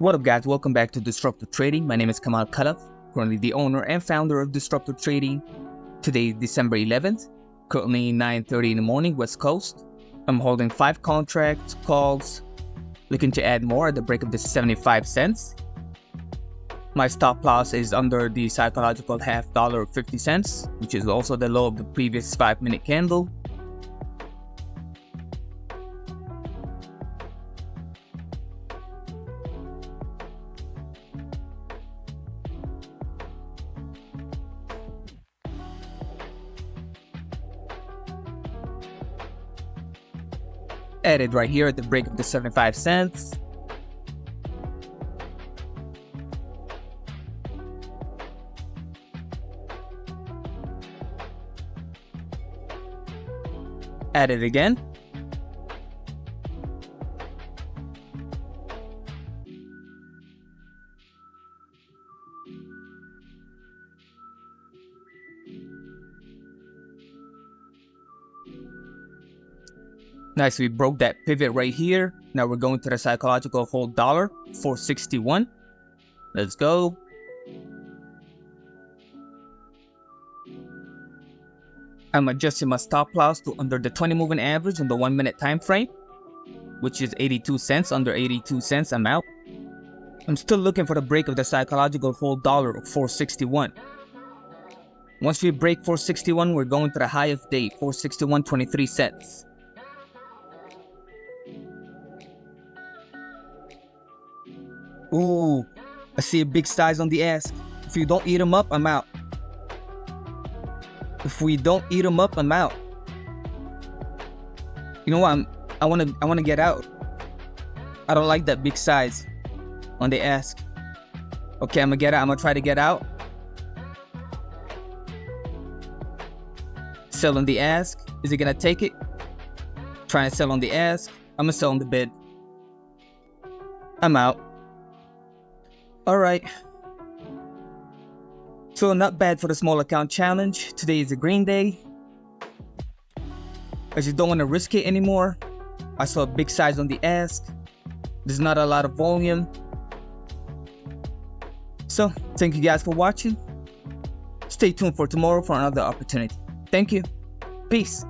What up guys, welcome back to Disruptor Trading. My name is Kamal Khalaf, currently the owner and founder of Disruptor Trading. Today is December 11th, currently 9:30 in the morning, West Coast. I'm holding 5 contracts, calls, looking to add more at the break of the 75 cents. My stop loss is under the psychological half dollar of 50 cents, which is also the low of the previous 5-minute candle. Added right here at the break of the 75 cents. Added again. Nice, we broke that pivot right here. Now we're going to the psychological hold dollar, 461. Let's go. I'm adjusting my stop loss to under the 20 moving average on the 1-minute time frame, which is 82 cents. Under 82 cents, I'm out. I'm still looking for the break of the psychological hold dollar of 461. Once we break 461, we're going to the high of day, 461.23 cents. Ooh, I see a big size on the ask. If you don't eat them up, I'm out. If we don't eat them up, I'm out. You know what? I wanna get out. I don't like that big size on the ask. Okay, I'm gonna try to get out. Sell on the ask. Is it gonna take it? Trying to sell on the ask. I'm gonna sell on the bid. I'm out. Alright, so not bad for the small account challenge. Today is a green day. I just don't want to risk it anymore. I saw a big size on the ask. There's not a lot of volume. So, thank you guys for watching. Stay tuned for tomorrow for another opportunity. Thank you. Peace.